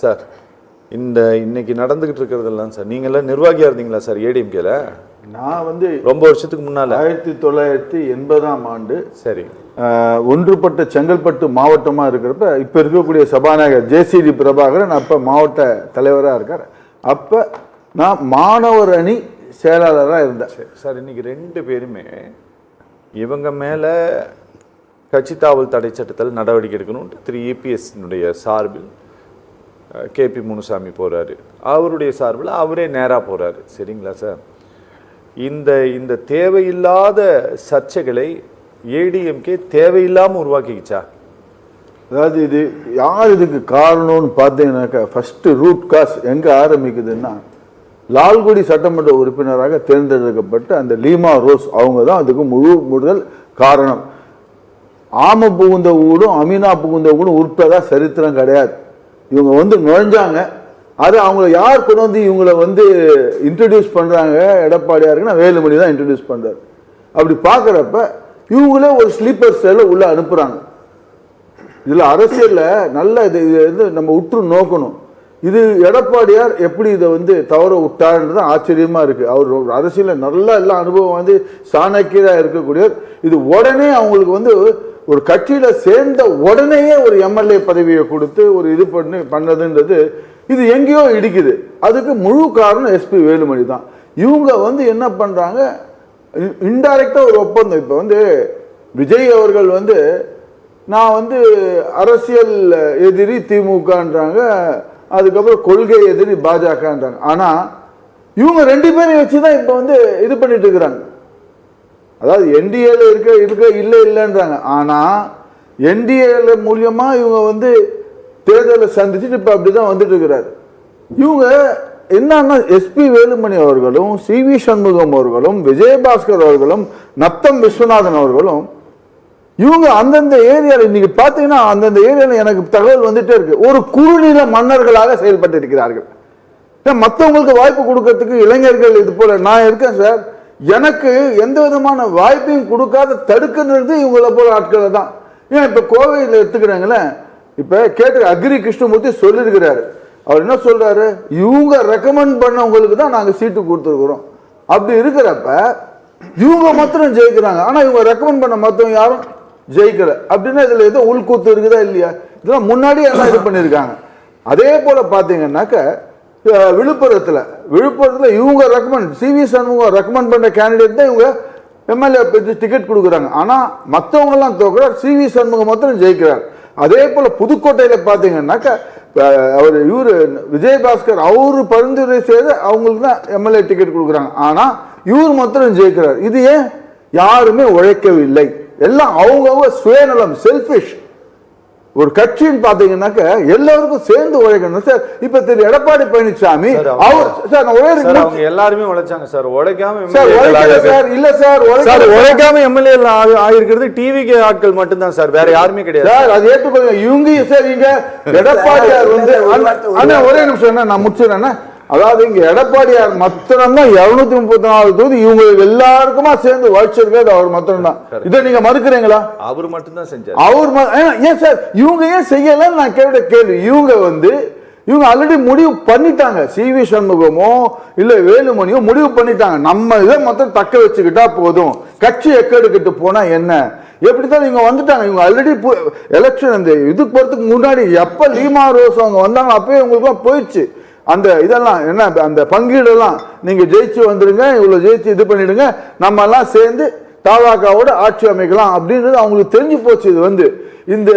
Sir இன்னைக்கு நடந்துகிட்டு இருக்கிறதெல்லாம் சார் நீங்களாம் நிர்வாகியா இருந்தீங்களா சார் ஏடிஎம்கேல? நான் வந்து ரொம்ப வருஷத்துக்கு முன்னால 1980ஆம் ஆண்டு சரி ஒன்றுபட்ட செங்கல்பட்டு மாவட்டமாக இருக்கிறப்ப இப்போ இருக்கக்கூடிய சபாநாயகர் ஜேசிடி பிரபாகரன் அப்போ மாவட்ட தலைவராக இருக்கார். அப்போ நான் மாணவர் அணி செயலாளராக இருந்தேன். சார் இன்னைக்கு 2 பேருமே இவங்க மேலே கட்சி தாவல் தடை சட்டத்தில் நடவடிக்கை எடுக்கணும் திரு இபிஎஸ்னுடைய சார்பில் கேபி முனுசாமி போகிறாரு, அவருடைய சார்பில் அவரே நேராக போகிறாரு. சரிங்களா சார்? இந்த தேவையில்லாத சர்ச்சைகளை ஏடிஎம்கே தேவையில்லாமல் உருவாக்கிச்சா? அதாவது இது யார் இதுக்கு காரணம்னு பார்த்தீங்கன்னாக்கா ஃபஸ்ட்டு ரூட் காஸ் எங்கே ஆரம்பிக்குதுன்னா லால்குடி சட்டமன்ற உறுப்பினராக தேர்ந்தெடுக்கப்பட்ட அந்த லீமா ரோஸ் அவங்க தான் அதுக்கு முதல் காரணம். ஆம புகுந்த ஊடும் அமீனா புகுந்த ஊடும் உருப்பதா சரித்திரம் கிடையாது. இவங்க வந்து நுழைஞ்சாங்க, அது அவங்கள யார் கொண்டு வந்து இவங்களை வந்து இன்ட்ரடியூஸ் பண்ணுறாங்க எடப்பாடியாருக்குன்னா வேலுமணி தான் இன்ட்ரடியூஸ் பண்ணுறாரு. அப்படி பார்க்குறப்ப இவங்களே ஒரு ஸ்லீப்பர் செல்ல உள்ளே அனுப்புகிறாங்க. இதில் அரசியலில் நல்ல இது நம்ம உற்று நோக்கணும். இது எடப்பாடியார் எப்படி இதை வந்து தவற விட்டார்ன்றது ஆச்சரியமாக இருக்குது. அவர் அரசியலில் நல்ல எல்லா அனுபவம் வந்து சாணக்கியராக இருக்கக்கூடியவர். இது உடனே அவங்களுக்கு வந்து ஒரு கட்சியில் சேர்ந்த உடனேயே ஒரு எம்எல்ஏ பதவியை கொடுத்து ஒரு இது பண்ணதுன்றது இது எங்கேயோ இடிக்குது. அதுக்கு முழு காரணம் எஸ்பி வேலுமணி தான். இவங்க வந்து என்ன பண்ணுறாங்க, இன்டைரக்டாக ஒரு ஒப்பந்தம். இப்போ வந்து விஜய் அவர்கள் வந்து நான் வந்து அரசியல் எதிரி திமுகன்றாங்க, அதுக்கப்புறம் கொள்கை எதிரி பாஜகன்றாங்க. ஆனால் இவங்க 2 பேரையும் வச்சு தான் இப்போ வந்து இது பண்ணிட்டு இருக்கிறாங்க. அதாவது என்டிஏல இருக்க இல்லைன்றாங்க. ஆனால் என்டிஏல மூலியமாக இவங்க வந்து தேர்தலை சந்திச்சுட்டு இப்போ அப்படி தான் வந்துட்டு இருக்கிறாரு. இவங்க என்னன்னா எஸ்பி வேலுமணி அவர்களும் சிவி சண்முகம் அவர்களும் விஜயபாஸ்கர் அவர்களும் நத்தம் விஸ்வநாதன் அவர்களும் இவங்க அந்தந்த ஏரியாவில் இன்னைக்கு பார்த்தீங்கன்னா அந்தந்த ஏரியாவில் எனக்கு தகவல் வந்துட்டே இருக்கு, ஒரு குறுநில மன்னர்களாக செயல்பட்டு இருக்கிறார்கள். மற்றவங்களுக்கு வாய்ப்பு கொடுக்கறதுக்கு இளைஞர்கள் இது போல நான் இருக்கேன் சார், எனக்கு எந்த விதமான வாய்ப்பையும் கொடுக்காத தடுக்கிறது இவங்கள போல ஆட்களை தான். ஏன் இப்போ கோவையில் எடுத்துக்கிறாங்களே, இப்போ கேட்டு அக்ரி கிருஷ்ணமூர்த்தி சொல்லியிருக்கிறாரு. அவர் என்ன சொல்றாரு, இவங்க ரெக்கமெண்ட் பண்ணவங்களுக்கு தான் நாங்கள் சீட்டு கொடுத்துருக்குறோம். அப்படி இருக்கிறப்ப இவங்க மாத்திரம் ஜெயிக்கிறாங்க, ஆனால் இவங்க ரெக்கமெண்ட் பண்ண மற்றவங்க யாரும் ஜெயிக்கல. அப்படின்னா இதில் ஏதோ உள்கூத்து இருக்குதா இல்லையா? இதெல்லாம் முன்னாடியே எல்லாம் இது பண்ணியிருக்காங்க. அதே போல பார்த்தீங்கன்னாக்க விழுப்புரத்தில் இவங்க ரெக்கமெண்ட் சிவி சண்முகம் ரெக்கமெண்ட் பண்ண கேண்டிடேட் தான் இவங்க எம்எல்ஏ டிக்கெட் கொடுக்குறாங்க. ஆனால் மற்றவங்கெல்லாம் தோக்குறார், சிவி சண்முகம் மாத்திரம் ஜெயிக்கிறார். அதே போல புதுக்கோட்டையில் பார்த்தீங்கன்னாக்க அவர் விஜயபாஸ்கர் அவரு பரிந்துரை செய்து அவங்களுக்கு தான் எம்எல்ஏ டிக்கெட் கொடுக்குறாங்க. ஆனால் இவர் மாத்திரம் ஜெயிக்கிறார். இது ஏன்? யாருமே உழைக்கவில்லை, எல்லாம் அவங்கவுங்க சுயநலம், செல்ஃபிஷ். ஒரு கட்சின்னு பாத்தீங்கன்னாக்க எல்லாருக்கும் சேர்ந்து உழைக்கணும் சார். இப்ப திரு எடப்பாடி பழனிசாமி அவர் சார் எல்லாருமே உழைச்சாங்க சார், உழைக்காம சார் இல்ல சார் உழைக்காம எம்எல்ஏ ஆயிருக்கிறது டிவிக்கு ஆட்கள் மட்டும்தான் சார், வேற யாருமே கிடையாது சார். அது ஏற்றுக்கொள்ளுங்க. இவங்க சார் இங்க எடப்பாடியார் வந்து ஒரே நிமிஷம் என்ன நான் முடிச்சிடறேன். அதாவது இங்க எடப்பாடியார் மாத்திரம்தான் 234 தொகுதி இவங்க எல்லாருக்குமா சேர்ந்து வச்சிருக்காரு அவர் மாத்திரம்தான். இதை நீங்க மறுக்கிறீங்களா? அவர் மட்டும்தான் செஞ்சார். அவர் ஏன் சார் இவங்க ஏன் செய்யலன்னு நான் கேட்ட கேள்வி. இவங்க ஆல்ரெடி முடிவு பண்ணிட்டாங்க. சிவி சண்முகமோ இல்ல வேலுமணியோ முடிவு பண்ணிட்டாங்க, நம்ம இதை மொத்தம் தக்க வச்சுக்கிட்டா போதும், கட்சி எக்கெடுக்கிட்டு போனா என்ன, எப்படித்தான் இவங்க வந்துட்டாங்க. இவங்க ஆல்ரெடி எலெக்ஷன் அந்த இதுக்கு போறதுக்கு முன்னாடி எப்ப லீமா ரோஸ் அவங்க வந்தாங்க அப்பயே உங்களுக்கு போயிடுச்சு அந்த இதெல்லாம் என்ன அந்த பங்கீடெல்லாம். நீங்க ஜெயிச்சு வந்துருங்க, இவ்வளவு ஜெயிச்சு இது பண்ணிடுங்க, நம்ம எல்லாம் சேர்ந்து தாவாக்காவோட ஆட்சி அமைக்கலாம் அப்படின்றது அவங்களுக்கு தெரிஞ்சு போச்சு. இது வந்து இந்த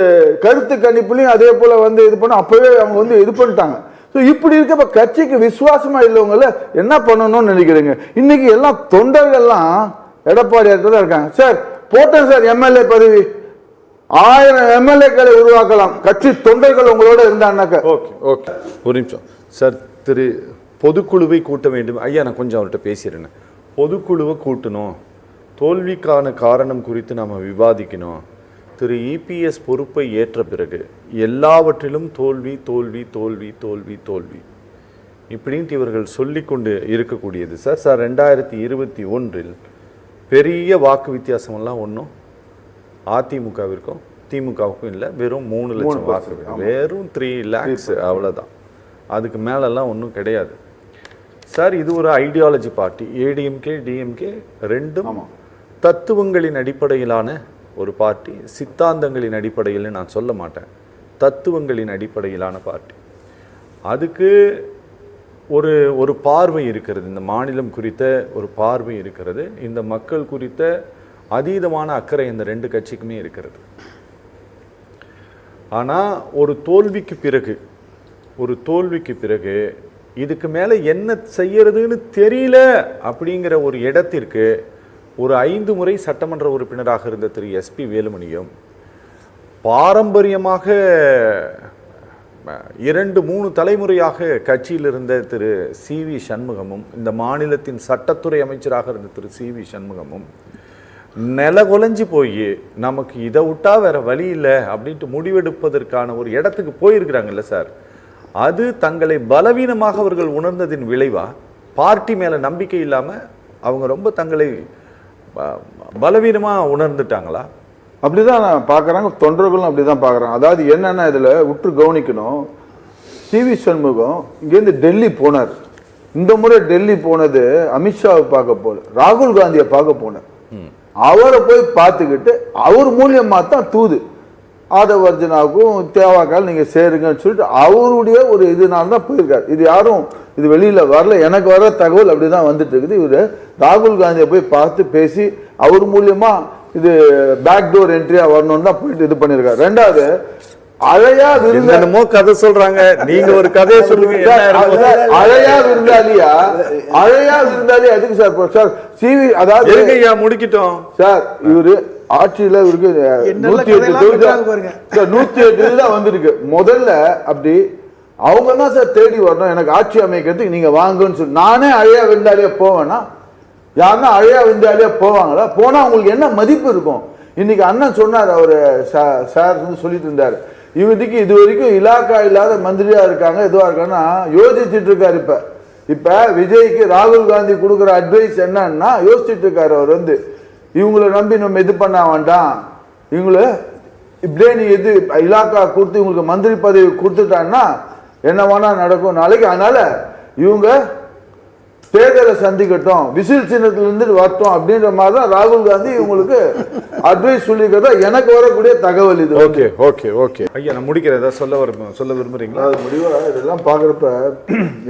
கருத்து கணிப்புலையும் அதே போல வந்து இது பண்ண அப்பவே அவங்க வந்து இது பண்ணிட்டாங்க. ஸோ இப்படி இருக்கப்ப கட்சிக்கு விசுவாசமா இல்லவங்கள என்ன பண்ணணும்னு நினைக்கிறீங்க? இன்னைக்கு எல்லாம் தொண்டர்கள்லாம் எடப்பாடியார்கிட்ட தான் இருக்காங்க. சார் போட்டேன் சார் எம்எல்ஏ பதவி, 1000 எம்எல்ஏக்களை உருவாக்கலாம், கட்சி தொண்டர்கள் உங்களோட இருந்தான்னாக்க. ஓகே ஓகே ஒரு நிமிஷம் சார். திரு பொதுக்குழுவை கூட்ட வேண்டும். ஐயா நான் கொஞ்சம் அவர்கிட்ட பேசிடுறேன். பொதுக்குழுவை கூட்டணும், தோல்விக்கான காரணம் குறித்து நாம் விவாதிக்கணும். திரு இபிஎஸ் பொறுப்பை ஏற்ற பிறகு எல்லாவற்றிலும் தோல்வி தோல்வி தோல்வி தோல்வி தோல்வி இப்படின்ட்டு இவர்கள் சொல்லிக்கொண்டு இருக்கக்கூடியது சார். 2021 பெரிய வாக்கு வித்தியாசமெல்லாம் ஒன்றும் அதிமுகவிற்கும் திமுகவுக்கும் இல்லை, வெறும் 3 லட்சம் வாக்கு, வெறும் 3 lakhs அவ்வளோதான். அதுக்கு மேலெல்லாம் ஒன்றும் கிடையாது சார். இது ஒரு ஐடியாலஜி பார்ட்டி. ஏடிஎம்கே டிஎம்கே ரெண்டும் தத்துவங்களின் அடிப்படையிலான ஒரு பார்ட்டி. சித்தாந்தங்களின் அடிப்படையில் நான் சொல்ல மாட்டேன், தத்துவங்களின் அடிப்படையிலான பார்ட்டி. அதுக்கு ஒரு ஒரு பார்வை இருக்கிறது, இந்த மாநிலம் குறித்த ஒரு பார்வை இருக்கிறது, இந்த மக்கள் குறித்த அதீதமான அக்கறை இந்த ரெண்டு கட்சிக்குமே இருக்கிறது. ஆனால் ஒரு தோல்விக்கு பிறகு இதுக்கு மேலே என்ன செய்யறதுன்னு தெரியல அப்படிங்கிற ஒரு இடத்திற்கு ஒரு 5 முறை சட்டமன்ற உறுப்பினராக இருந்த திரு எஸ்பி வேலுமணியும் பாரம்பரியமாக 2-3 தலைமுறையாக கட்சியில் இருந்த திரு சிவி சண்முகமும் இந்த மாநிலத்தின் சட்டத்துறை அமைச்சராக இருந்த திரு சிவி சண்முகமும் நிலகுலைஞ்சு போய் நமக்கு இதை விட்டா வேற வழி இல்லை அப்படின்ட்டு முடிவெடுப்பதற்கான ஒரு இடத்துக்கு போயிருக்கிறாங்கல்ல சார். அது தங்களை பலவீனமாக அவர்கள் உணர்ந்ததின் விளைவா, பார்ட்டி மேல நம்பிக்கை இல்லாம அவங்க ரொம்ப தங்களை பலவீனமா உணர்ந்துட்டாங்களா? அப்படிதான் நான் பார்க்குறாங்க, தொண்டர்களும் அப்படிதான் பார்க்குறாங்க. அதாவது என்னன்னா இதில் உற்று கவனிக்கணும், சிவி சண்முகம் இங்கேருந்து டெல்லி போனார். இந்த முறை டெல்லி போனது அமித்ஷாவை பார்க்க போல, ராகுல் காந்தியை பார்க்க போனார். அவரை போய் பார்த்துக்கிட்டு அவர் மூலியமா தான் தூது ஆதவர்ஜனாவுக்கும் தேவாக்கால் நீங்கள் சேருங்கன்னு சொல்லிட்டு அவருடைய ஒரு இதனால தான் போயிருக்காரு. இது யாரும் இது வெளியில் வரல, எனக்கு வர தகவல் அப்படி தான் வந்துட்டு இருக்குது. இவர் ராகுல் காந்தியை போய் பார்த்து பேசி அவர் மூலியமா இது பேக் டோர் என்ட்ரியா வரணும்னு தான் போயிட்டு இது பண்ணியிருக்காரு. ரெண்டாவது அழையா விருந்தாலிமோ கதை சொல்றாங்க, நீங்க ஒரு கதையை சொல்லுவீங்க. அழையா விருந்தாலி அதுக்கு சார் சார் சிவி அதாவது முடிக்கிட்டோம் சார். இவரு ஆட்சியில இவருக்கு 108 தான் வந்திருக்கு. முதல்ல அப்படி அவங்க தான் சார் தேடி வரணும், எனக்கு ஆட்சி அமைக்கிறதுக்கு நீங்க வாங்கன்னு சொல்லி. நானே அழையா விருந்தாலியா போவேன்னா யாருன்னா அழையா விருந்தாலியா போவாங்களா? போனா அவங்களுக்கு என்ன மதிப்பு இருக்கும்? இன்னைக்கு அண்ணன் சொன்னார், அவரு சார் சொல்லிட்டு இருந்தாரு, இவருக்கு இது வரைக்கும் இலாக்கா இல்லாத மந்திரியா இருக்காங்க, இதுவா இருக்காங்கன்னா யோசிச்சுட்டு இருக்காரு. இப்ப விஜய்க்கு ராகுல் காந்தி கொடுக்குற அட்வைஸ் என்னன்னா யோசிச்சுட்டு இருக்காரு. அவர் இவங்களை நம்பி நம்ம இது பண்ண வேண்டாம், இவங்கள இப்படியே நீ எது இலாக்கா கொடுத்து இவங்களுக்கு மந்திரி பதவி கொடுத்துட்டான்னா என்ன வேணா நடக்கும் நாளைக்கு. அதனால இவங்க தேர்தலை சந்திக்கட்டும், விசில் சின்னத்திலிருந்து வரட்டும் அப்படின்ற மாதிரி தான் ராகுல் காந்தி இவங்களுக்கு அட்வைஸ் சொல்லிக்கிறதா எனக்கு வரக்கூடிய தகவல் இது. ஓகே ஓகே ஓகே ஐயா, நான் முடிக்கிறதா சொல்ல விரும்புறீங்களா? அது முடிவா இதெல்லாம் பாக்குறப்ப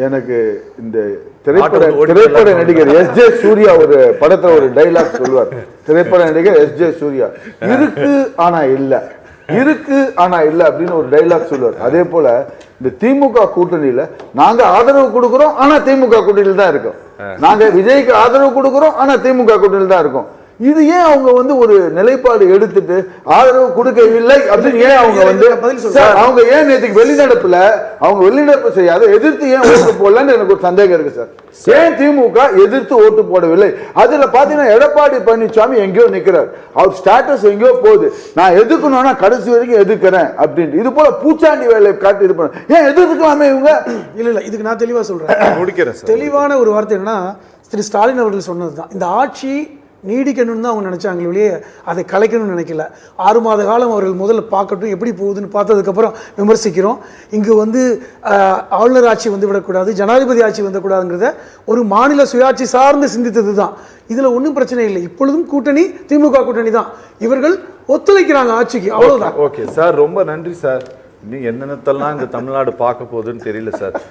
எனக்கு இந்த திரைப்பட நடிகர் எஸ்.ஜே. சூர்யா ஒரு படத்துல ஒரு டைலாக் சொல்லுவார். திரைப்பட நடிகர் எஸ்.ஜே. சூர்யா இருக்கு ஆனா இல்ல அப்படின்னு ஒரு டைலாக் சொல்லுவார். அதே போல இந்த திமுக கூட்டணியில நாங்க ஆதரவு கொடுக்கிறோம் ஆனா திமுக கூட்டணியில் தான் இருக்கோம், நாங்க விஜய்க்கு ஆதரவு கொடுக்கிறோம் ஆனா திமுக கூட்டணியில் தான் இருக்கோம். இது ஏன் அவங்க ஒரு நிலைப்பாடு எடுத்துட்டு ஆதரவு கொடுக்கவில்லை அப்படின்னு ஏன் அவங்க ஏன் நேற்றுக்கு வெளிநடப்பு செய்யாத எதிர்த்து ஏன் ஓட்டு போடலன்னு எனக்கு ஒரு சந்தேகம் இருக்கு சார். ஏன் திமுக எதிர்த்து ஓட்டு போடவில்லை? அதுல பாத்தீங்கன்னா எடப்பாடி பழனிசாமி எங்கேயோ நிக்கிறார், அவர் ஸ்டேட்டஸ் எங்கேயோ போகுது, நான் எதுக்கணும்னா கடைசி வரைக்கும் எதுக்குறேன் அப்படின்ட்டு இது போல பூச்சாண்டி வேலை காட்டி இது பண்ண ஏன் எதிர்த்துக்கலாமே இவங்க? இல்ல இதுக்கு நான் தெளிவா சொல்றேன். தெளிவான ஒரு வார்த்தை என்னன்னா, திரு ஸ்டாலின் அவர்கள் சொன்னதுதான், இந்த ஆட்சி நீடிக்கணும்னு தான் அவங்க நினைச்சாங்களே ஒழிய அதை கலைக்கணும்னு நினைக்கல. 6 மாத காலம் அவர்கள் முதல்ல பார்க்கட்டும், எப்படி போகுதுன்னு பார்த்ததுக்கப்புறம் விமர்சிக்கிறோம். இங்கு ஆளுநர் ஆட்சி விடக்கூடாது, ஜனாதிபதி ஆட்சி வந்துடக்கூடாதுங்கிறத ஒரு மாநில சுயாட்சி சார்ந்து சிந்தித்தது தான். இதில் ஒன்றும் பிரச்சனை இல்லை. இப்பொழுதும் கூட்டணி திமுக கூட்டணி தான், இவர்கள் ஒத்துழைக்கிறாங்க ஆட்சிக்கு, அவ்வளவுதான். ஓகே சார், ரொம்ப நன்றி சார். நீ என்னென்னத்தெல்லாம் இந்த தமிழ்நாடு பார்க்க போகுதுன்னு தெரியல சார்.